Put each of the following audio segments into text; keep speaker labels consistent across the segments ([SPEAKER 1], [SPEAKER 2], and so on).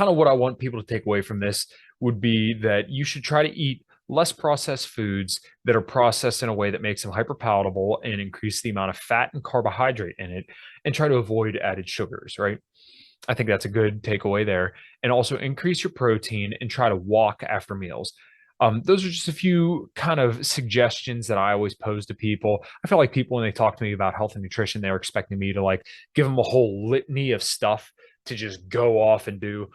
[SPEAKER 1] kind of what I want people to take away from this would be that you should try to eat less processed foods that are processed in a way that makes them hyper palatable and increase the amount of fat and carbohydrate in it, and try to avoid added sugars, right? I think that's a good takeaway there. And also increase your protein and try to walk after meals. Those are just a few kind of suggestions that I always pose to people. I feel like people, when they talk to me about health and nutrition, they're expecting me to like give them a whole litany of stuff to just go off and do.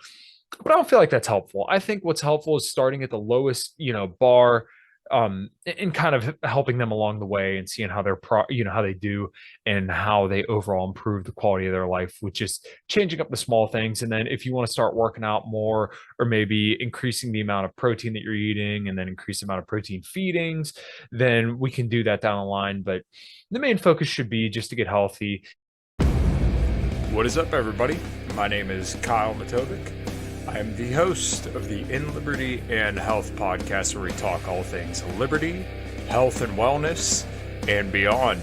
[SPEAKER 1] But I don't feel like that's helpful. I think what's helpful is starting at the lowest, bar, and kind of helping them along the way and seeing how how they do and how they overall improve the quality of their life with just changing up the small things. And then if you want to start working out more, or maybe increasing the amount of protein that you're eating and then increase the amount of protein feedings, then we can do that down the line. But the main focus should be just to get healthy. What is up, everybody? My name is Kyle Matovcik. I am the host of the In Liberty and Health podcast, where we talk all things liberty, health, and wellness, and beyond.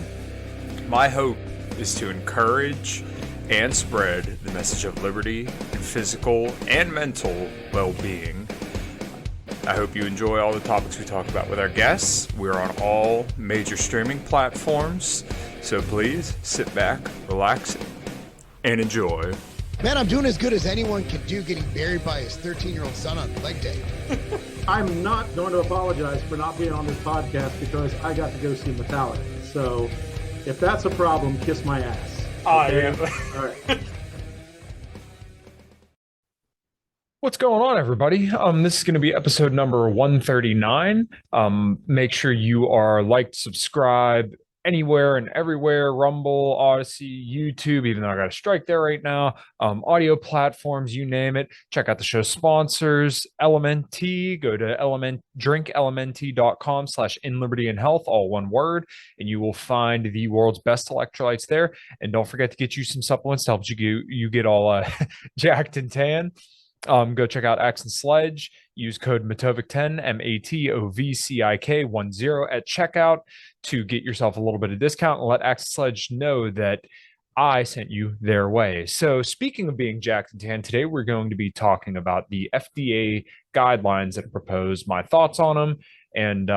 [SPEAKER 1] My hope is to encourage and spread the message of liberty and physical and mental well-being. I hope you enjoy all the topics we talk about with our guests. We're on all major streaming platforms, so please sit back, relax, and enjoy.
[SPEAKER 2] Man, I'm doing as good as anyone can do getting buried by his 13-year-old son on leg day.
[SPEAKER 3] I'm not going to apologize for not being on this podcast because I got to go see Metallica. So if that's a problem, kiss my ass.
[SPEAKER 1] Okay?
[SPEAKER 3] All right.
[SPEAKER 1] What's going on, everybody? This is going to be episode number 139. Make sure you are liked, subscribe, anywhere and everywhere: Rumble, Odyssey, YouTube, even though I got a strike there right now, audio platforms, you name it. Check out the show sponsors, LMNT. Go to drinklmnt.com/inlibertyandhealth, all one word, and you will find the world's best electrolytes there. And don't forget to get you some supplements to help you get all jacked and tan. Go check out Axe and Sledge. Use code Matovcik10, MATOVCIK10 at checkout to get yourself a little bit of discount, and let Axe and Sledge know that I sent you their way. So speaking of being jacked and tan, today we're going to be talking about the FDA guidelines that are proposed, my thoughts on them, and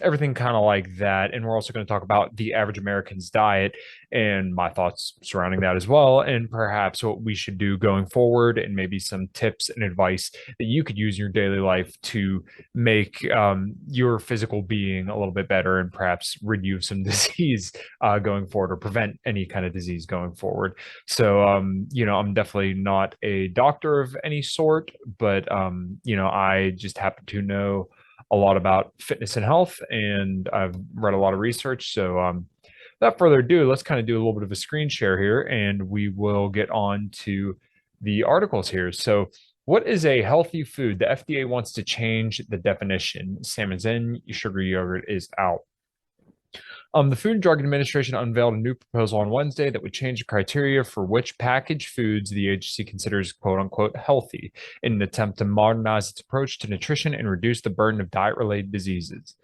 [SPEAKER 1] everything kind of like that. And we're also going to talk about the average American's diet and my thoughts surrounding that as well, and perhaps what we should do going forward, and maybe some tips and advice that you could use in your daily life to make your physical being a little bit better, and perhaps rid you of some disease going forward, or prevent any kind of disease going forward. So, I'm definitely not a doctor of any sort, but, I just happen to know a lot about fitness and health, and I've read a lot of research. So without further ado, let's kind of do a little bit of a screen share here, and we will get on to the articles here. So what is a healthy food? The FDA wants to change the definition. Salmon's in, sugary yogurt is out. The Food and Drug Administration unveiled a new proposal on Wednesday that would change the criteria for which packaged foods the agency considers "quote unquote" healthy, in an attempt to modernize its approach to nutrition and reduce the burden of diet-related diseases.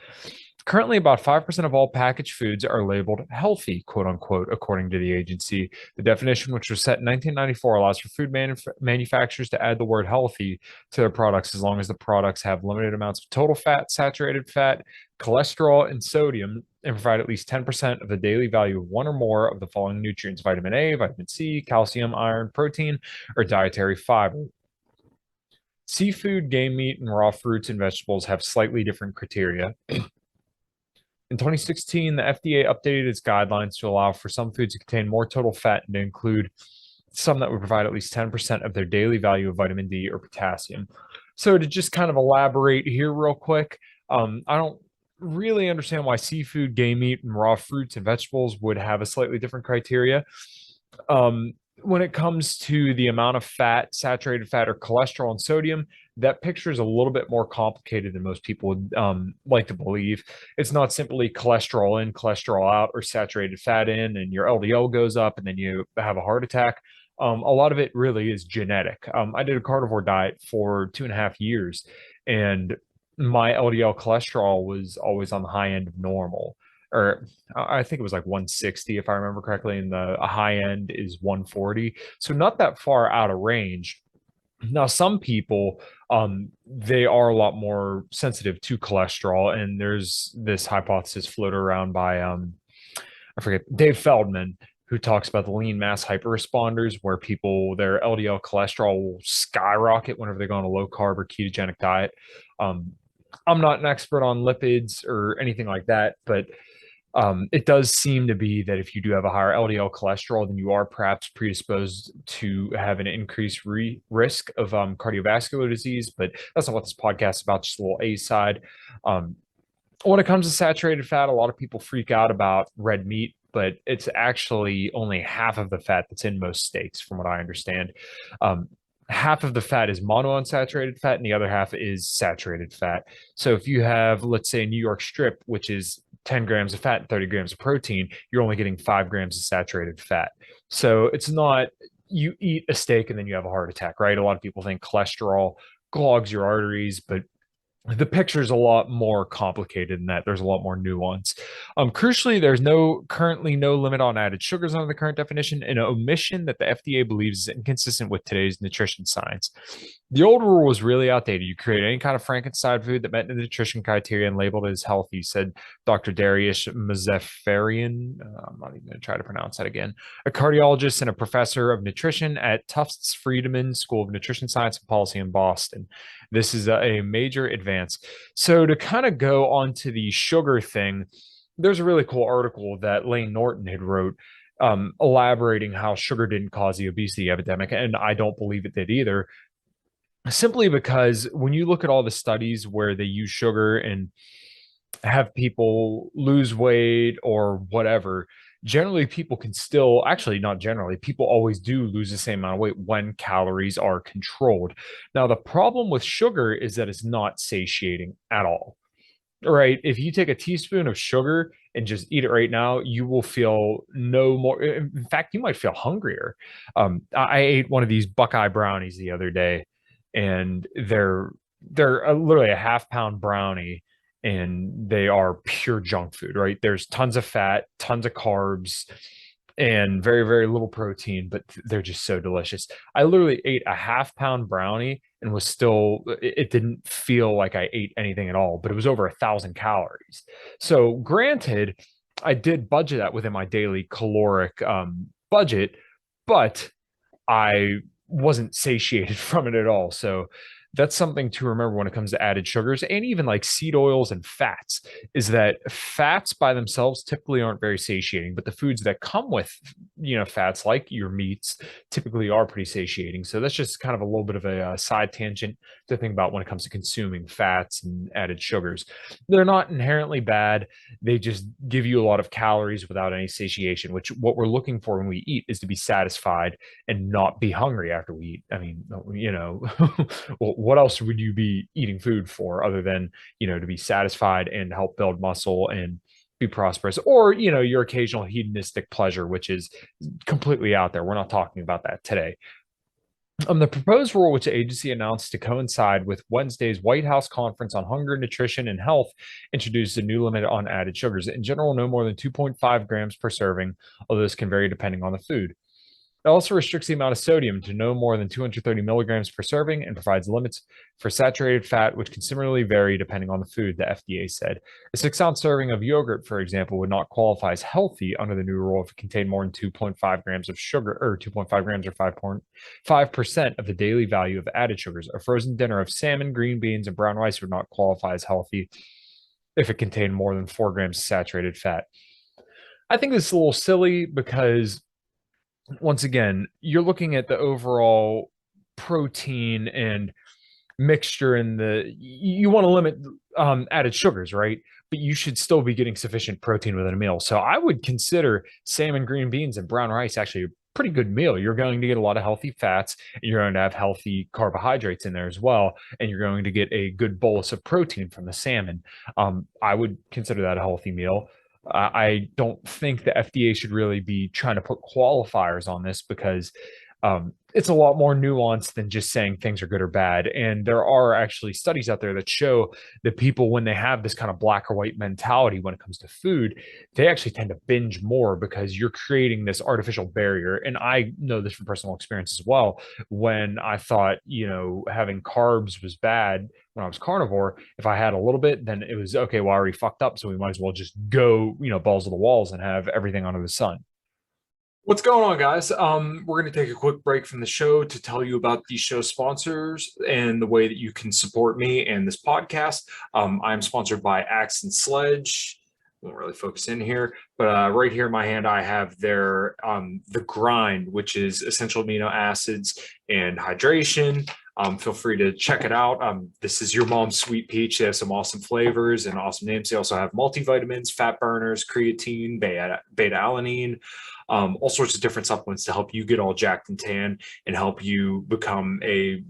[SPEAKER 1] Currently, about 5% of all packaged foods are labeled healthy, "quote unquote," according to the agency. The definition, which was set in 1994, allows for food manufacturers to add the word healthy to their products as long as the products have limited amounts of total fat, saturated fat, cholesterol, and sodium, and provide at least 10% of the daily value of one or more of the following nutrients: vitamin A, vitamin C, calcium, iron, protein, or dietary fiber. Seafood, game meat, and raw fruits and vegetables have slightly different criteria. In 2016, the FDA updated its guidelines to allow for some foods to contain more total fat and to include some that would provide at least 10% of their daily value of vitamin D or potassium. So to just kind of elaborate here real quick, I don't really understand why seafood, game meat, and raw fruits and vegetables would have a slightly different criteria. When it comes to the amount of fat, saturated fat, or cholesterol and sodium, that picture is a little bit more complicated than most people would like to believe. It's not simply cholesterol in, cholesterol out, or saturated fat in, and your LDL goes up and then you have a heart attack. A lot of it really is genetic. I did a carnivore diet for 2.5 years, and my LDL cholesterol was always on the high end of normal, or I think it was like 160 if I remember correctly, and the high end is 140. So not that far out of range. Now, some people, they are a lot more sensitive to cholesterol, and there's this hypothesis floated around by I forget, Dave Feldman, who talks about the lean mass hyperresponders, where people, their LDL cholesterol will skyrocket whenever they go on a low carb or ketogenic diet. Um, I'm not an expert on lipids or anything like that, but it does seem to be that if you do have a higher LDL cholesterol, then you are perhaps predisposed to have an increased risk of cardiovascular disease. But that's not what this podcast is about, just a little A side. Um, when it comes to saturated fat, a lot of people freak out about red meat, but it's actually only half of the fat that's in most steaks, from what I understand. Um, Half of the fat is monounsaturated fat, and the other half is saturated fat. So if you have, let's say, a New York strip, which is 10 grams of fat and 30 grams of protein, you're only getting 5 grams of saturated fat. So it's not you eat a steak and then you have a heart attack, right? A lot of people think cholesterol clogs your arteries, but the picture is a lot more complicated than that. There's a lot more nuance. Crucially, there's currently no limit on added sugars under the current definition, an omission that the FDA believes is inconsistent with today's nutrition science. The old rule was really outdated. You create any kind of Frankenstein food that met the nutrition criteria and labeled it as healthy, said Dr. Darius Mazafarian. I'm not even going to try to pronounce that again. A cardiologist and a professor of nutrition at Tufts Friedman School of Nutrition Science and Policy in Boston. This is a major advance. So to kind of go on to the sugar thing, there's a really cool article that Lane Norton had wrote elaborating how sugar didn't cause the obesity epidemic, and I don't believe it did either. Simply because when you look at all the studies where they use sugar and have people lose weight or whatever, generally people can still, actually not generally, people always do lose the same amount of weight when calories are controlled. Now, the problem with sugar is that it's not satiating at all. Right? If you take a teaspoon of sugar and just eat it right now, you will feel no more. In fact, you might feel hungrier. I ate one of these Buckeye brownies the other day, and they're literally a half-pound brownie, and they are pure junk food. Right? There's tons of fat, tons of carbs, and very, very little protein, but they're just so delicious. I literally ate a half-pound brownie and was still, it didn't feel like I ate anything at all, but it was over 1,000 calories. So granted, I did budget that within my daily caloric budget, but I wasn't satiated from it at all. So that's something to remember when it comes to added sugars and even like seed oils and fats, is that fats by themselves typically aren't very satiating, but the foods that come with, fats like your meats typically are pretty satiating. So that's just kind of a little bit of a side tangent to think about when it comes to consuming fats and added sugars. They're not inherently bad. They just give you a lot of calories without any satiation, which what we're looking for when we eat is to be satisfied and not be hungry after we eat. I mean, well, what else would you be eating food for other than, to be satisfied and help build muscle and be prosperous, or, your occasional hedonistic pleasure, which is completely out there. We're not talking about that today. The proposed rule, which the agency announced to coincide with Wednesday's White House Conference on Hunger, Nutrition, and Health, introduced a new limit on added sugars. In general, no more than 2.5 grams per serving, although this can vary depending on the food. It also restricts the amount of sodium to no more than 230 milligrams per serving and provides limits for saturated fat, which can similarly vary depending on the food, the FDA said. A 6-ounce serving of yogurt, for example, would not qualify as healthy under the new rule if it contained more than 2.5 grams of sugar, or 2.5 grams or 5% of the daily value of added sugars. A frozen dinner of salmon, green beans, and brown rice would not qualify as healthy if it contained more than 4 grams of saturated fat. I think this is a little silly because once again, you're looking at the overall protein and mixture in you want to limit added sugars, right? But you should still be getting sufficient protein within a meal. So I would consider salmon, green beans, and brown rice actually a pretty good meal. You're going to get a lot of healthy fats, and you're going to have healthy carbohydrates in there as well, and you're going to get a good bolus of protein from the salmon. I would consider that a healthy meal. I don't think the FDA should really be trying to put qualifiers on this because It's a lot more nuanced than just saying things are good or bad. And there are actually studies out there that show that people, when they have this kind of black or white mentality when it comes to food, they actually tend to binge more because you're creating this artificial barrier. And I know this from personal experience as well. When I thought, having carbs was bad when I was carnivore, if I had a little bit, then it was okay. Well, I already fucked up. So we might as well just go, balls to the walls and have everything under the sun. What's going on, guys? We're going to take a quick break from the show to tell you about the show sponsors and the way that you can support me and this podcast. I'm sponsored by Axe and Sledge. Won't really focus in here, but right here in my hand, I have their the grind, which is essential amino acids and hydration. Feel free to check it out. This is your mom's sweet peach. They have some awesome flavors and awesome names. They also have multivitamins, fat burners, creatine, beta alanine, all sorts of different supplements to help you get all jacked and tan and help you become a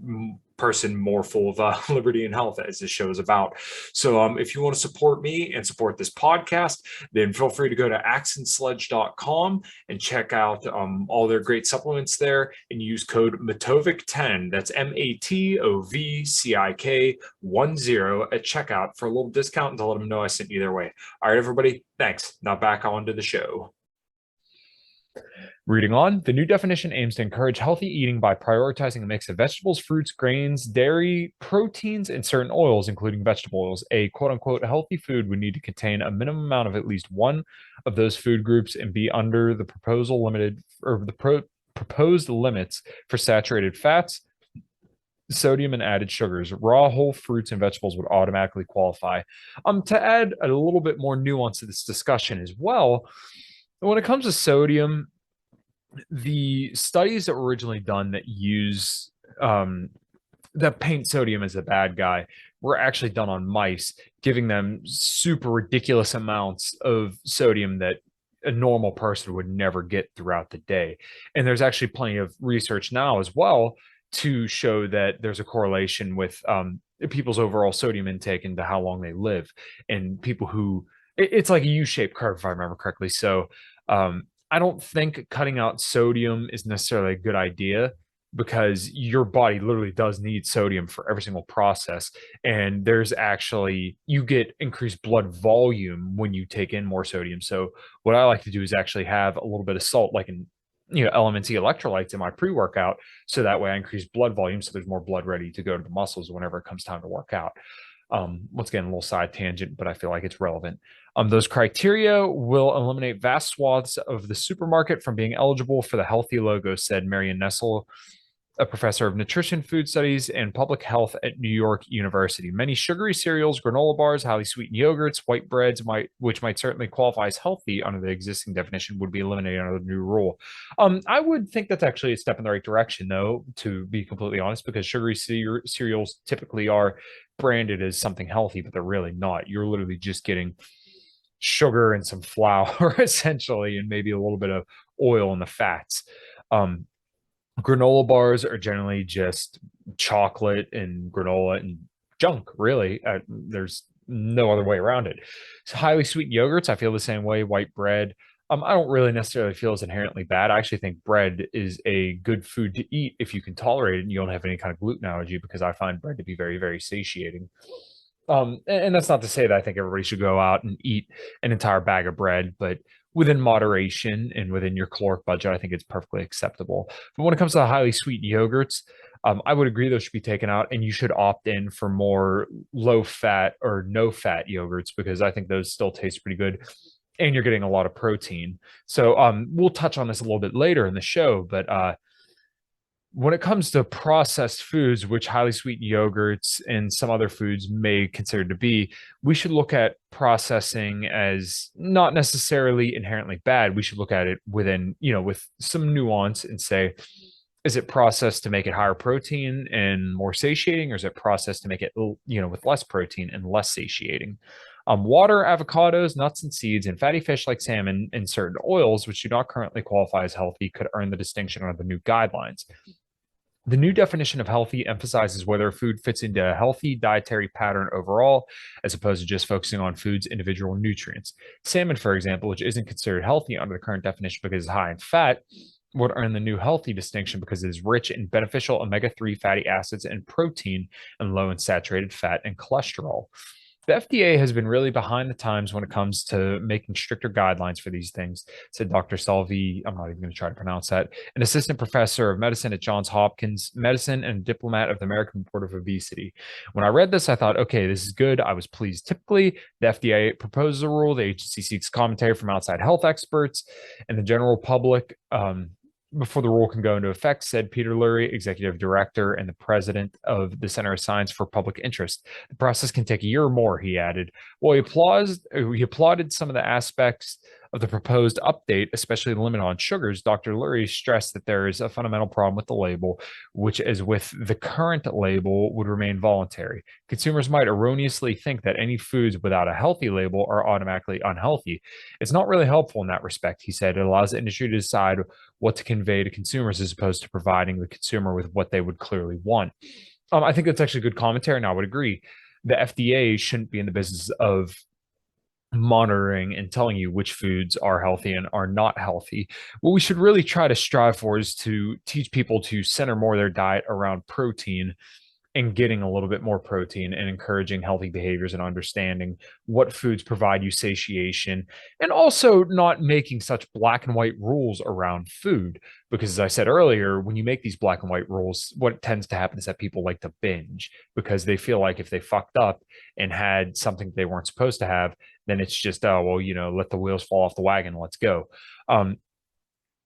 [SPEAKER 1] person more full of liberty and health, as this show is about. So if you want to support me and support this podcast, then feel free to go to axandsledge.com and check out all their great supplements there and use code Matovcik10. That's MATOVCIK 10 at checkout for a little discount and to let them know I sent you their way. All right, everybody. Thanks. Now back on to the show. Reading on, the new definition aims to encourage healthy eating by prioritizing a mix of vegetables, fruits, grains, dairy, proteins, and certain oils, including vegetable oils. A quote-unquote healthy food would need to contain a minimum amount of at least one of those food groups and be under the proposed limits for saturated fats, sodium, and added sugars. Raw whole fruits and vegetables would automatically qualify. To add a little bit more nuance to this discussion as well, when it comes to sodium, the studies that were originally done that use that paint sodium as a bad guy were actually done on mice, giving them super ridiculous amounts of sodium that a normal person would never get throughout the day. And there's actually plenty of research now as well to show that there's a correlation with people's overall sodium intake into how long they live. And people who, it's like a U-shaped curve, if I remember correctly. So I don't think cutting out sodium is necessarily a good idea because your body literally does need sodium for every single process. And there's actually, you get increased blood volume when you take in more sodium. So what I like to do is actually have a little bit of salt, like in, LMNT electrolytes in my pre-workout. So that way I increase blood volume. So there's more blood ready to go to the muscles whenever it comes time to work out. Once again, a little side tangent, but I feel like it's relevant. Those criteria will eliminate vast swaths of the supermarket from being eligible for the healthy logo, said Marion Nessel, a professor of nutrition, food studies, and public health at New York University. Many sugary cereals, granola bars, highly sweetened yogurts, white breads, which might certainly qualify as healthy under the existing definition, would be eliminated under the new rule. I would think that's actually a step in the right direction, though, to be completely honest, because sugary cereals typically are branded as something healthy, but they're really not. You're literally just getting sugar and some flour essentially, and maybe a little bit of oil in the fats. Granola bars are generally just chocolate and granola and junk, really. There's no other way around it. So highly sweetened yogurts, I feel the same way. White bread, I don't really necessarily feel it's inherently bad. I actually think bread is a good food to eat if you can tolerate it and you don't have any kind of gluten allergy, because I find bread to be very, very satiating. And that's not to say that I think everybody should go out and eat an entire bag of bread, but within moderation and within your caloric budget, I think it's perfectly acceptable. But when it comes to the highly sweet yogurts, I would agree those should be taken out, and you should opt in for more low fat or no fat yogurts, because I think those still taste pretty good and you're getting a lot of protein. So we'll touch on this a little bit later in the show, but when it comes to processed foods, which highly sweetened yogurts and some other foods may consider to be, we should look at processing as not necessarily inherently bad. We should look at it within, with some nuance and say, is it processed to make it higher protein and more satiating, or is it processed to make it, with less protein and less satiating? Water, avocados, nuts and seeds, and fatty fish like salmon and certain oils, which do not currently qualify as healthy, could earn the distinction under the new guidelines. The new definition of healthy emphasizes whether a food fits into a healthy dietary pattern overall, as opposed to just focusing on food's individual nutrients. Salmon, for example, which isn't considered healthy under the current definition because it's high in fat, what are in the new healthy distinction because it is rich in beneficial omega-3 fatty acids and protein and low in saturated fat and cholesterol. The FDA has been really behind the times when it comes to making stricter guidelines for these things, said Dr. Salvi. I'm not even going to try to pronounce that, an assistant professor of medicine at Johns Hopkins Medicine and a diplomat of the American Board of Obesity. When I read this, I thought, okay, this is good. I was pleased. Typically, the FDA proposes a rule, the agency seeks commentary from outside health experts and the general public. Before the rule can go into effect, said Peter Lurie, executive director and the president of the Center of Science for Public Interest. The process can take a year or more, he added. Well, he applauded some of the aspects of the proposed update, especially the limit on sugars. Dr. Lurie stressed that there is a fundamental problem with the label, which, as with the current label, would remain voluntary. Consumers might erroneously think that any foods without a healthy label are automatically unhealthy. It's not really helpful in that respect, he said. It allows the industry to decide what to convey to consumers as opposed to providing the consumer with what they would clearly want. I think that's actually good commentary, and I would agree. The FDA shouldn't be in the business of monitoring and telling you which foods are healthy and are not healthy. What we should really try to strive for is to teach people to center more of their diet around protein and getting a little bit more protein and encouraging healthy behaviors and understanding what foods provide you satiation, and also not making such black and white rules around food. Because as I said earlier, when you make these black and white rules, what tends to happen is that people like to binge because they feel like if they fucked up and had something they weren't supposed to have, then it's just, oh, well, let the wheels fall off the wagon. Let's go.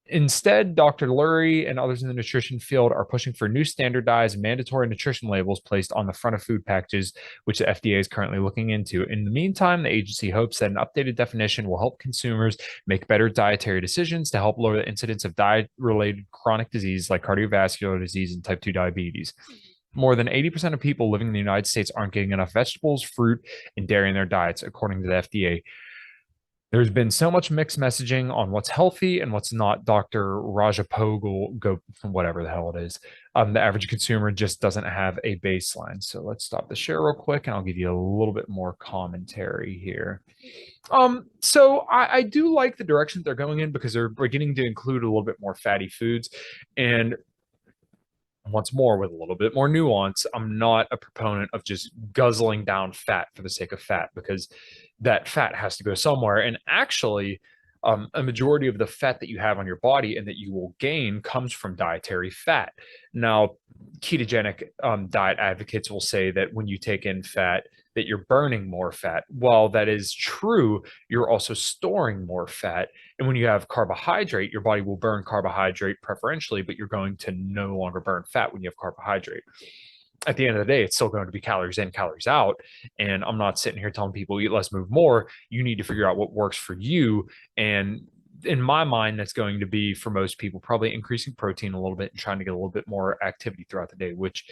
[SPEAKER 1] Instead, Dr. Lurie and others in the nutrition field are pushing for new standardized mandatory nutrition labels placed on the front of food packages, which the FDA is currently looking into. In the meantime, the agency hopes that an updated definition will help consumers make better dietary decisions to help lower the incidence of diet-related chronic disease like cardiovascular disease and type 2 diabetes. More than 80% of people living in the United States aren't getting enough vegetables, fruit, and dairy in their diets, according to the FDA. There's been so much mixed messaging on what's healthy and what's not. Dr. Rajapogul, go whatever the hell it is. The average consumer just doesn't have a baseline. So let's stop the share real quick, and I'll give you a little bit more commentary here. So I do like the direction they're going in because they're beginning to include a little bit more fatty foods. And once more, with a little bit more nuance, I'm not a proponent of just guzzling down fat for the sake of fat, because that fat has to go somewhere. And actually, a majority of the fat that you have on your body and that you will gain comes from dietary fat. Now, ketogenic diet advocates will say that when you take in fat, that you're burning more fat. While that is true, you're also storing more fat. And when you have carbohydrate, your body will burn carbohydrate preferentially, but you're going to no longer burn fat when you have carbohydrate. At the end of the day, it's still going to be calories in, calories out. And I'm not sitting here telling people eat less, move more. You need to figure out what works for you. And in my mind, that's going to be, for most people, probably increasing protein a little bit and trying to get a little bit more activity throughout the day, which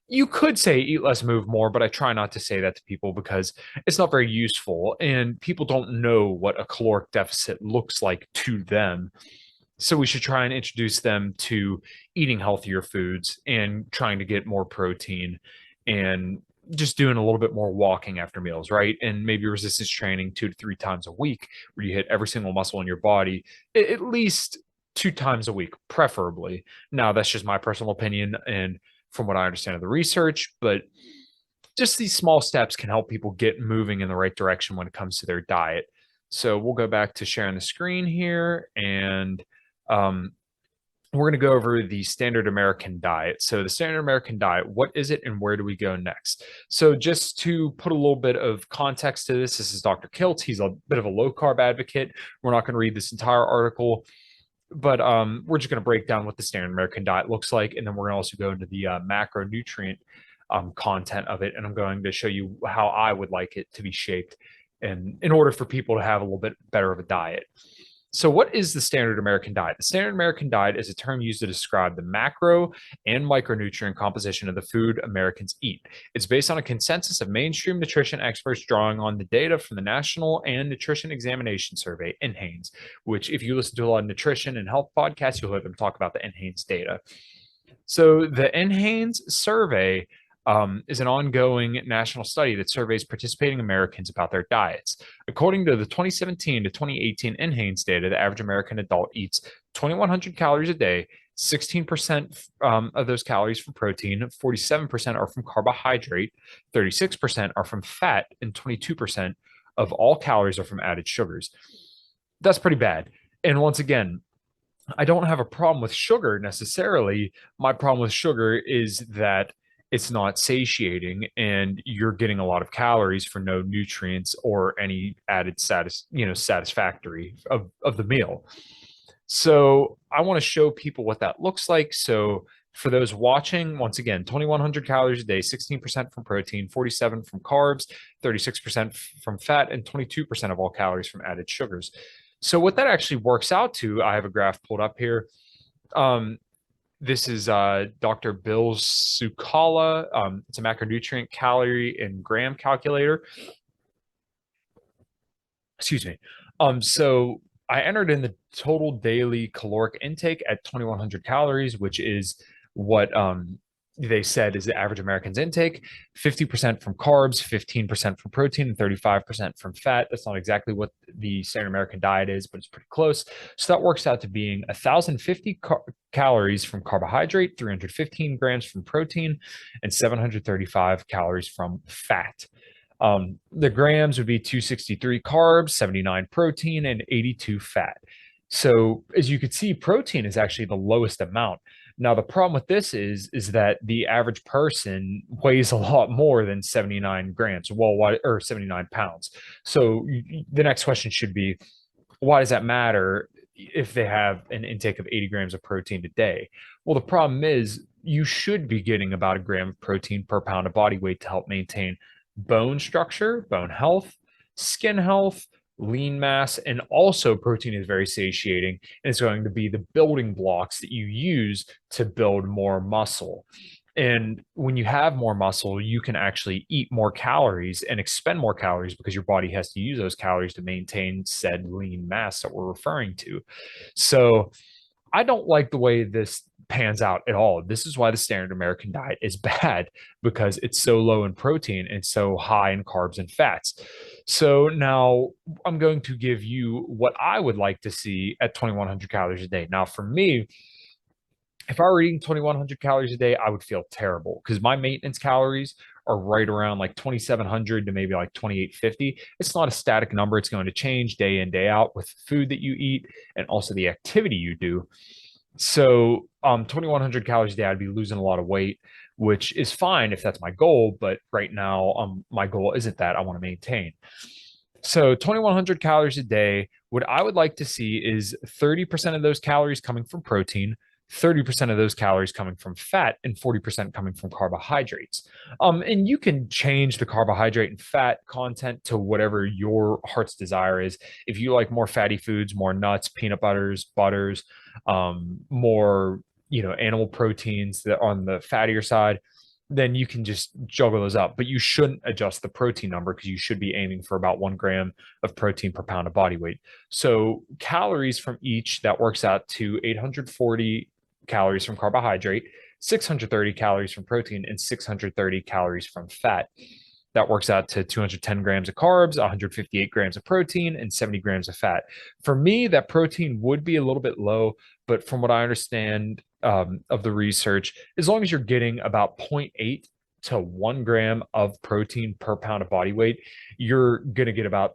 [SPEAKER 1] you could say eat less, move more, but I try not to say that to people because it's not very useful. And people don't know what a caloric deficit looks like to them. So we should try and introduce them to eating healthier foods and trying to get more protein and just doing a little bit more walking after meals, right? And maybe resistance training 2 to 3 times a week where you hit every single muscle in your body at least 2 times a week, preferably. Now, that's just my personal opinion and from what I understand of the research, but just these small steps can help people get moving in the right direction when it comes to their diet. So we'll go back to sharing the screen here, and we're going to go over the standard American diet. So the standard American diet, what is it and where do we go next? So just to put a little bit of context to this, this is Dr. Kilt. He's a bit of a low carb advocate. We're not going to read this entire article, but we're just going to break down what the standard American diet looks like. And then we're going to also go into the macronutrient content of it. And I'm going to show you how I would like it to be shaped and in order for people to have a little bit better of a diet. So what is the standard American diet? The standard American diet is a term used to describe the macro and micronutrient composition of the food Americans eat. It's based on a consensus of mainstream nutrition experts drawing on the data from the National and Nutrition Examination Survey, NHANES, which if you listen to a lot of nutrition and health podcasts, you'll hear them talk about the NHANES data. So the NHANES survey is an ongoing national study that surveys participating Americans about their diets. According to the 2017 to 2018 NHANES data, the average American adult eats 2,100 calories a day. 16% of those calories from protein, 47% are from carbohydrate, 36% are from fat, and 22% of all calories are from added sugars. That's pretty bad. And once again, I don't have a problem with sugar necessarily. My problem with sugar is that it's not satiating and you're getting a lot of calories for no nutrients or any added satisfactory of the meal. So I want to show people what that looks like. So for those watching, once again, 2,100 calories a day, 16% from protein, 47 from carbs, 36% from fat, and 22% of all calories from added sugars. So what that actually works out to, I have a graph pulled up here. This is Dr. Bill Sukala. It's a macronutrient calorie and gram calculator. Excuse me. So I entered in the total daily caloric intake at 2,100 calories, which is what they said is the average American's intake. 50% from carbs, 15% from protein, and 35% from fat. That's not exactly what the standard American diet is, but it's pretty close. So that works out to being 1,050 calories from carbohydrate, 315 grams from protein, and 735 calories from fat. The grams would be 263 carbs, 79 protein, and 82 fat. So as you can see, protein is actually the lowest amount. Now, the problem with this is that the average person weighs a lot more than 79 grams, or 79 pounds. So the next question should be, why does that matter if they have an intake of 80 grams of protein a day? Well, the problem is you should be getting about a gram of protein per pound of body weight to help maintain bone structure, bone health, skin health, lean mass, and also protein is very satiating and it's going to be the building blocks that you use to build more muscle. And when you have more muscle, you can actually eat more calories and expend more calories because your body has to use those calories to maintain said lean mass that we're referring to. So I don't like the way this pans out at all. This is why the standard American diet is bad, because it's so low in protein and so high in carbs and fats. So now I'm going to give you what I would like to see at 2,100 calories a day. Now, for me, if I were eating 2,100 calories a day, I would feel terrible because my maintenance calories are right around like 2,700 to maybe like 2,850. It's not a static number. It's going to change day in, day out with food that you eat and also the activity you do. So 2,100 calories a day, I'd be losing a lot of weight, which is fine if that's my goal. But right now, my goal isn't that. I want to maintain. So 2,100 calories a day, what I would like to see is 30% of those calories coming from protein, 30% of those calories coming from fat, and 40% coming from carbohydrates. And you can change the carbohydrate and fat content to whatever your heart's desire is. If you like more fatty foods, more nuts, peanut butters, more, animal proteins that on the fattier side, then you can just juggle those up. But you shouldn't adjust the protein number because you should be aiming for about 1 gram of protein per pound of body weight. So calories from each, that works out to 840 calories from carbohydrate, 630 calories from protein, and 630 calories from fat. That works out to 210 grams of carbs, 158 grams of protein, and 70 grams of fat. For me, that protein would be a little bit low, but from what I understand of the research, as long as you're getting about 0.8 to 1 gram of protein per pound of body weight, you're going to get about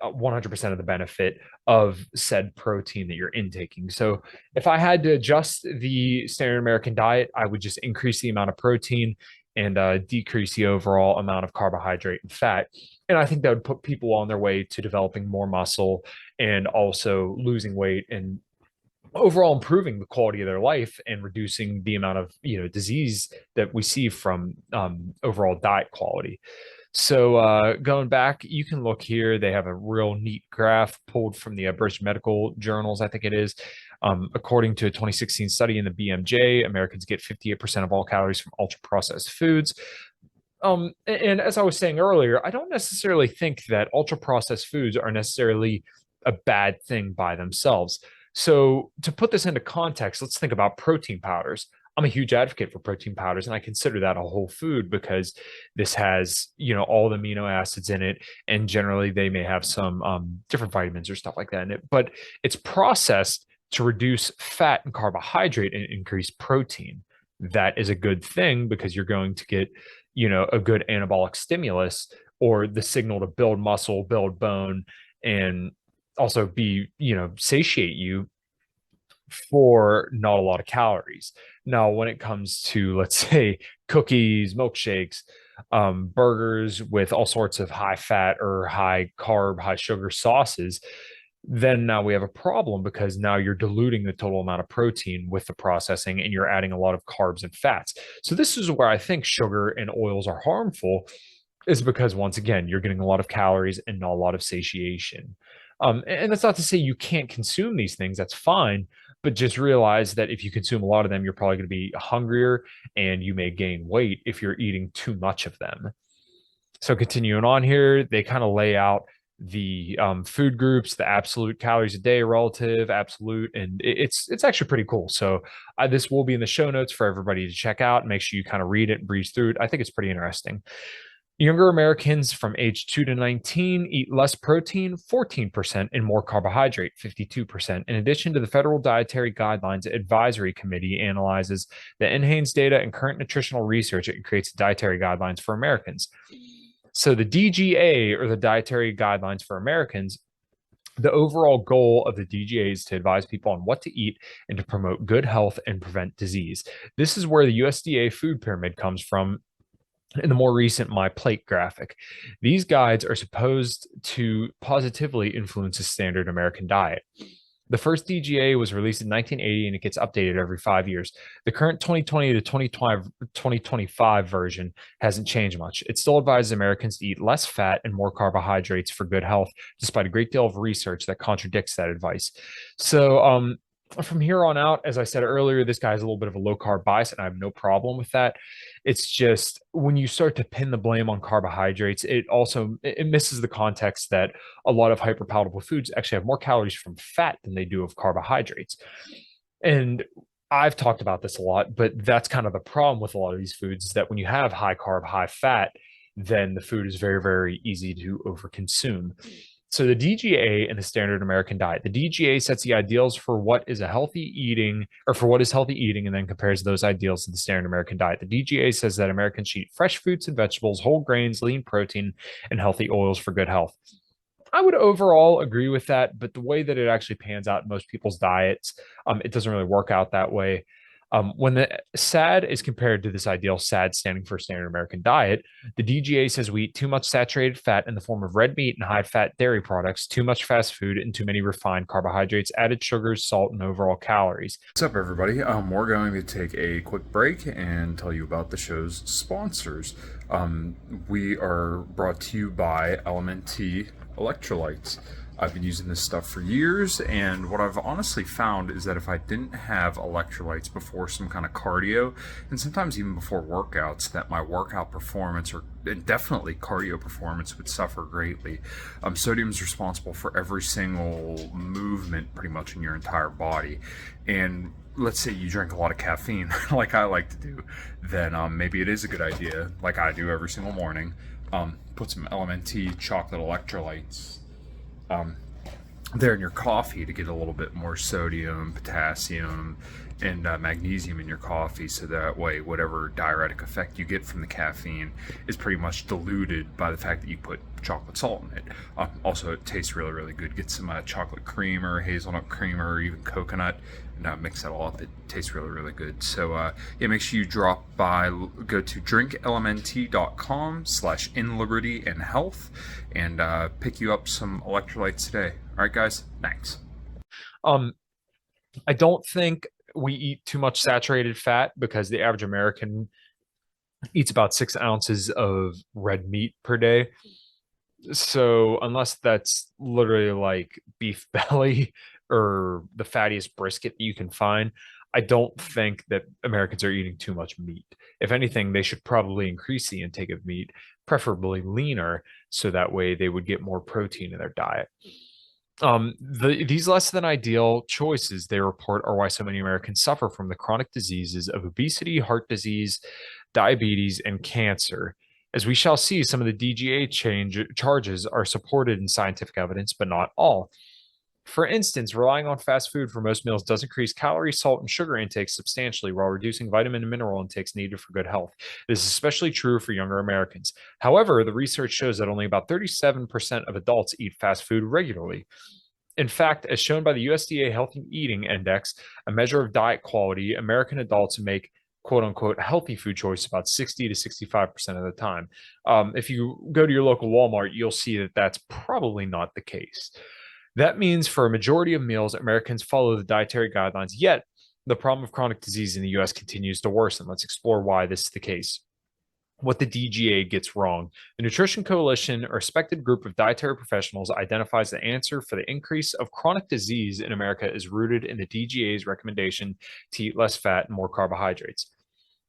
[SPEAKER 1] 100% of the benefit of said protein that you're intaking. So if I had to adjust the standard American diet, I would just increase the amount of protein and decrease the overall amount of carbohydrate and fat. And I think that would put people on their way to developing more muscle and also losing weight and overall improving the quality of their life and reducing the amount of disease that we see from overall diet quality. So going back, you can look here. They have a real neat graph pulled from the British Medical Journals, I think it is. According to a 2016 study in the BMJ, Americans get 58% of all calories from ultra-processed foods. And as I was saying earlier, I don't necessarily think that ultra-processed foods are necessarily a bad thing by themselves. So to put this into context, let's think about protein powders. I'm a huge advocate for protein powders, and I consider that a whole food because this has, all the amino acids in it, and generally they may have some different vitamins or stuff like that in it, but it's processed to reduce fat and carbohydrate and increase protein. That is a good thing because you're going to get, a good anabolic stimulus or the signal to build muscle, build bone, and also be, satiate you for not a lot of calories. Now, when it comes to, let's say, cookies, milkshakes, burgers with all sorts of high fat or high carb, high sugar sauces, then now we have a problem because now you're diluting the total amount of protein with the processing and you're adding a lot of carbs and fats. So, this is where I think sugar and oils are harmful, is because once again, you're getting a lot of calories and not a lot of satiation. And that's not to say you can't consume these things, that's fine. But just realize that if you consume a lot of them, you're probably going to be hungrier and you may gain weight if you're eating too much of them. So, continuing on here, they kind of lay out the food groups, the absolute calories a day, relative, absolute, and it's actually pretty cool. So, this will be in the show notes for everybody to check out. Make sure you kind of read it and breeze through it. I think it's pretty interesting. Younger Americans from age 2 to 19 eat less protein, 14%, and more carbohydrate, 52%. In addition to the Federal Dietary Guidelines Advisory Committee analyzes the NHANES data and current nutritional research, it creates dietary guidelines for Americans. So the DGA, or the Dietary Guidelines for Americans, the overall goal of the DGA is to advise people on what to eat and to promote good health and prevent disease. This is where the USDA food pyramid comes from in the more recent My Plate graphic. These guides are supposed to positively influence the standard American diet. The first DGA was released in 1980 and it gets updated every 5 years. The current 2020 to 2025 version hasn't changed much. It still advises Americans to eat less fat and more carbohydrates for good health, despite a great deal of research that contradicts that advice. So, from here on out, as I said earlier, this guy has a little bit of a low carb bias, and I have no problem with that. It's just when you start to pin the blame on carbohydrates, it misses the context that a lot of hyperpalatable foods actually have more calories from fat than they do of carbohydrates. And I've talked about this a lot, but that's kind of the problem with a lot of these foods, is that when you have high carb, high fat, then the food is very, very easy to overconsume. So the DGA and the standard American diet. The DGA sets the ideals for what is healthy eating, and then compares those ideals to the standard American diet. The DGA says that Americans should eat fresh fruits and vegetables, whole grains, lean protein, and healthy oils for good health. I would overall agree with that, but the way that it actually pans out in most people's diets, it doesn't really work out that way. When the SAD is compared to this ideal, SAD standing for standard American diet, the DGA says we eat too much saturated fat in the form of red meat and high fat dairy products, too much fast food, and too many refined carbohydrates, added sugars, salt, and overall calories.
[SPEAKER 4] What's up, everybody? We're going to take a quick break and tell you about the show's sponsors. We are brought to you by LMNT electrolytes. I've been using this stuff for years, and what I've honestly found is that if I didn't have electrolytes before some kind of cardio, and sometimes even before workouts, that my workout performance, or definitely cardio performance, would suffer greatly. Sodium is responsible for every single movement pretty much in your entire body, and let's say you drink a lot of caffeine like I like to do, then maybe it is a good idea, like I do every single morning, put some LMNT chocolate electrolytes there in your coffee to get a little bit more sodium, potassium, and magnesium in your coffee, so that way whatever diuretic effect you get from the caffeine is pretty much diluted by the fact that you put chocolate salt in it. Also, it tastes really, really good. Get some chocolate cream or hazelnut cream or even coconut, and mix that all up. It tastes really, really good. So yeah, make sure you drop by, go to drinklmnt.com/inlibertyandhealth and pick you up some electrolytes today. All right, guys, thanks.
[SPEAKER 1] I don't think we eat too much saturated fat, because the average American eats about 6 ounces of red meat per day. So unless that's literally like beef belly or the fattiest brisket that you can find, I don't think that Americans are eating too much meat. If anything, they should probably increase the intake of meat, preferably leaner, so that way they would get more protein in their diet. These less than ideal choices they report are why so many Americans suffer from the chronic diseases of obesity, heart disease, diabetes, and cancer. As we shall see, some of the DGA charges are supported in scientific evidence, but not all. For instance, relying on fast food for most meals does increase calorie, salt, and sugar intake substantially while reducing vitamin and mineral intakes needed for good health. This is especially true for younger Americans. However, the research shows that only about 37% of adults eat fast food regularly. In fact, as shown by the USDA Healthy Eating Index, a measure of diet quality, American adults make quote unquote healthy food choice about 60 to 65% of the time. If you go to your local Walmart, you'll see that that's probably not the case. That means for a majority of meals, Americans follow the dietary guidelines, yet the problem of chronic disease in the US continues to worsen. Let's explore why this is the case. What the DGA gets wrong. The Nutrition Coalition, a respected group of dietary professionals, identifies the answer for the increase of chronic disease in America is rooted in the DGA's recommendation to eat less fat and more carbohydrates.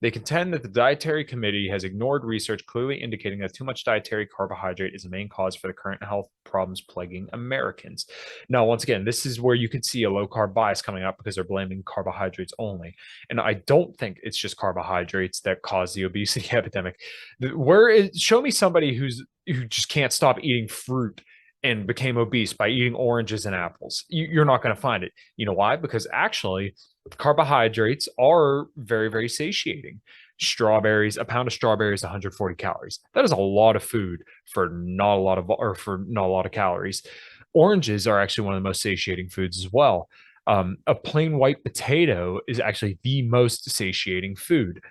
[SPEAKER 1] They contend that the Dietary Committee has ignored research clearly indicating that too much dietary carbohydrate is the main cause for the current health problems plaguing Americans. Now, once again, this is where you could see a low carb bias coming up because they're blaming carbohydrates only. And I don't think it's just carbohydrates that cause the obesity epidemic. Show me somebody who just can't stop eating fruit and became obese by eating oranges and apples. You're not going to find it. You know why? Because actually, carbohydrates are very, very satiating. Strawberries, a pound of strawberries, 140 calories. That is a lot of food for not a lot of calories. Oranges are actually one of the most satiating foods as well. A plain white potato is actually the most satiating food.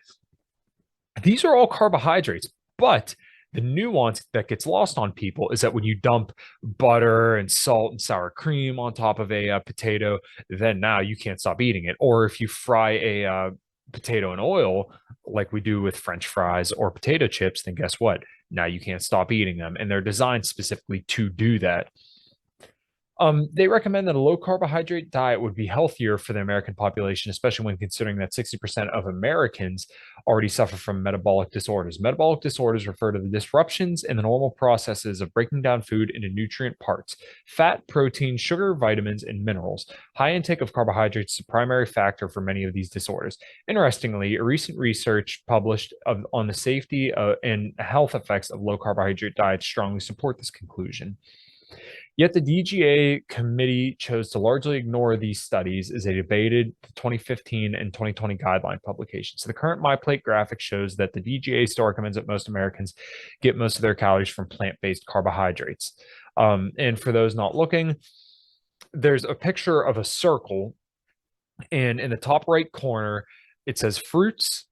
[SPEAKER 1] These are all carbohydrates, but the nuance that gets lost on people is that when you dump butter and salt and sour cream on top of a potato, then now you can't stop eating it. Or if you fry a potato in oil, like we do with French fries or potato chips, then guess what? Now you can't stop eating them. And they're designed specifically to do that. They recommend that a low carbohydrate diet would be healthier for the American population, especially when considering that 60% of Americans already suffer from metabolic disorders. Metabolic disorders refer to the disruptions in the normal processes of breaking down food into nutrient parts: fat, protein, sugar, vitamins, and minerals. High intake of carbohydrates is a primary factor for many of these disorders. Interestingly, a recent research published on the safety and health effects of low carbohydrate diets strongly support this conclusion. Yet the DGA committee chose to largely ignore these studies as they debated the 2015 and 2020 guideline publications. So the current MyPlate graphic shows that the DGA still recommends that most Americans get most of their calories from plant-based carbohydrates. And for those not looking, there's a picture of a circle, and in the top right corner, it says fruits.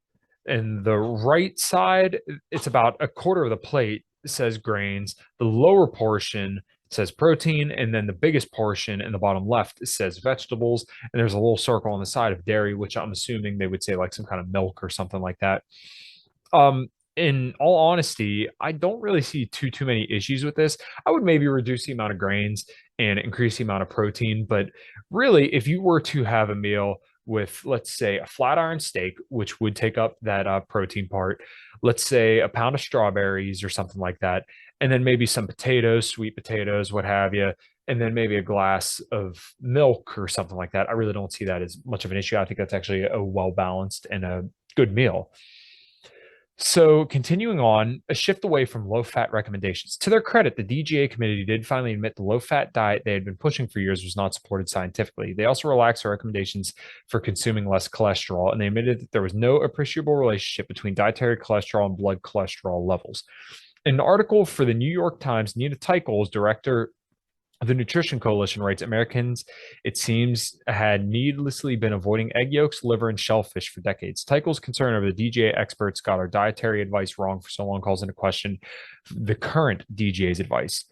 [SPEAKER 1] And the right side, it's about a quarter of the plate says grains. The lower portion says protein, and then the biggest portion in the bottom left says vegetables, and there's a little circle on the side of dairy, which I'm assuming they would say like some kind of milk or something like that. In all honesty, I don't really see too many issues with this. I would maybe reduce the amount of grains and increase the amount of protein, but really, if you were to have a meal with, let's say, a flat iron steak, which would take up that protein part, let's say a pound of strawberries or something like that, and then maybe some potatoes, sweet potatoes, what have you, and then maybe a glass of milk or something like that. I really don't see that as much of an issue. I think that's actually a well balanced and a good meal. So, continuing on, a shift away from low fat recommendations. To their credit, the DGA committee did finally admit the low fat diet they had been pushing for years was not supported scientifically. They also relaxed their recommendations for consuming less cholesterol, and they admitted that there was no appreciable relationship between dietary cholesterol and blood cholesterol levels. In an article for the New York Times, Nina Teicholz, director the Nutrition Coalition, writes Americans, it seems, had needlessly been avoiding egg yolks, liver, and shellfish for decades. Teicholz's concern over the DGA experts got our dietary advice wrong for so long calls into question the current DGA's advice.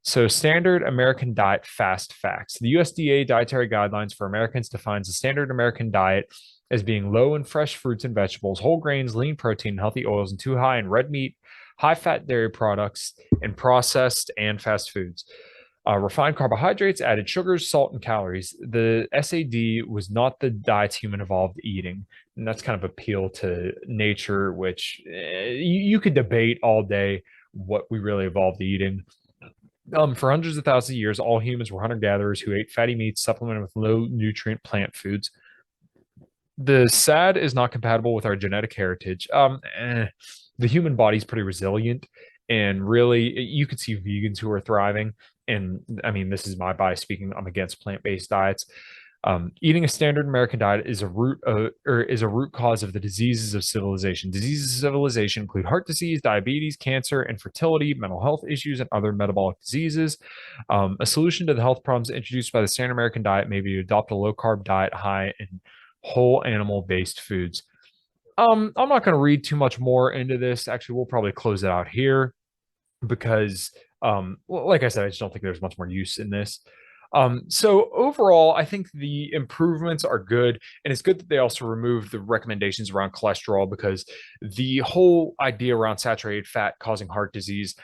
[SPEAKER 1] So, standard American diet fast facts. The USDA dietary guidelines for Americans defines the standard American diet as being low in fresh fruits and vegetables, whole grains, lean protein, and healthy oils, and too high in red meat, high fat dairy products, and processed and fast foods. Refined carbohydrates, added sugars, salt, and calories. The SAD was not the diets human evolved eating. And that's kind of appeal to nature, which you could debate all day what we really evolved eating. For hundreds of thousands of years, all humans were hunter-gatherers who ate fatty meats supplemented with low-nutrient plant foods. The SAD is not compatible with our genetic heritage. The human body is pretty resilient, and really, you could see vegans who are thriving. And I mean, this is my bias speaking. I'm against plant-based diets. Eating a standard American diet is a root cause of the diseases of civilization. Diseases of civilization include heart disease, diabetes, cancer, infertility, mental health issues, and other metabolic diseases. A solution to the health problems introduced by the standard American diet may be to adopt a low-carb diet high in whole animal-based foods. I'm not going to read too much more into this. Actually, we'll probably close it out here because, well, like I said, I just don't think there's much more use in this. So overall, I think the improvements are good, and it's good that they also removed the recommendations around cholesterol because the whole idea around saturated fat causing heart disease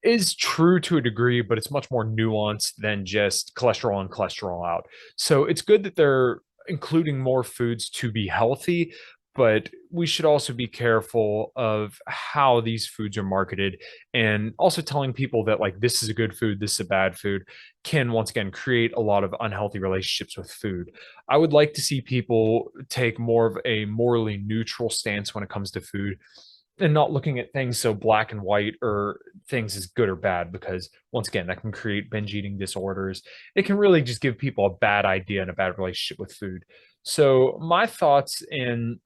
[SPEAKER 1] is true to a degree, but it's much more nuanced than just cholesterol and cholesterol out. So it's good that they're including more foods to be healthy, but we should also be careful of how these foods are marketed and also telling people that like this is a good food, this is a bad food can once again create a lot of unhealthy relationships with food. I would like to see people take more of a morally neutral stance when it comes to food and not looking at things so black and white or things as good or bad because once again that can create binge eating disorders. It can really just give people a bad idea and a bad relationship with food. So my thoughts and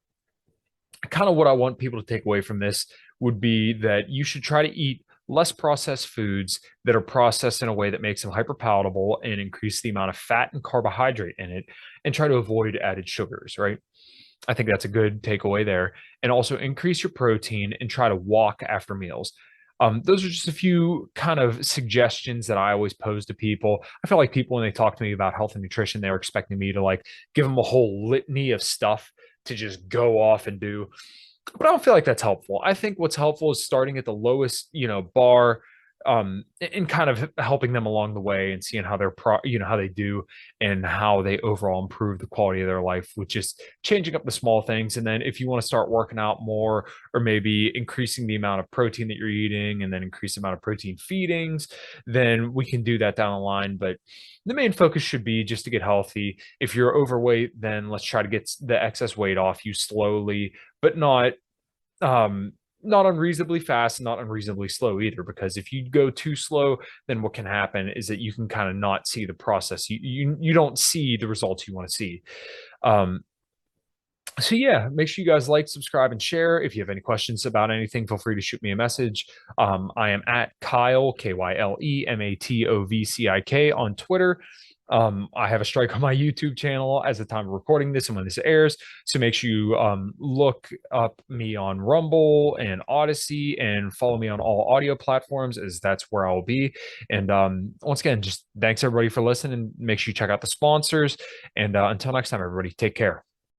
[SPEAKER 1] kind of what I want people to take away from this would be that you should try to eat less processed foods that are processed in a way that makes them hyper palatable and increase the amount of fat and carbohydrate in it and try to avoid added sugars, right? I think that's a good takeaway there. And also increase your protein and try to walk after meals. Those are just a few kind of suggestions that I always pose to people. I feel like people, when they talk to me about health and nutrition, they're expecting me to like give them a whole litany of stuff to just go off and do. But I don't feel like that's helpful. I think what's helpful is starting at the lowest, bar, and kind of helping them along the way and seeing how how they do and how they overall improve the quality of their life with just changing up the small things. And then if you want to start working out more or maybe increasing the amount of protein that you're eating and then increase the amount of protein feedings, then we can do that down the line. But the main focus should be just to get healthy. If you're overweight, then let's try to get the excess weight off you slowly, but not unreasonably fast and not unreasonably slow either, because if you go too slow, then what can happen is that you can kind of not see the process. You don't see the results you want to see. So yeah, make sure you guys like, subscribe, and share. If you have any questions about anything, feel free to shoot me a message. I am at Kyle, KYLE MATOVCIK on Twitter. I have a strike on my YouTube channel as the time of recording this and when this airs. So make sure you look up me on Rumble and Odyssey and follow me on all audio platforms, as that's where I'll be. And once again, just thanks everybody for listening. Make sure you check out the sponsors. And until next time, everybody, take care.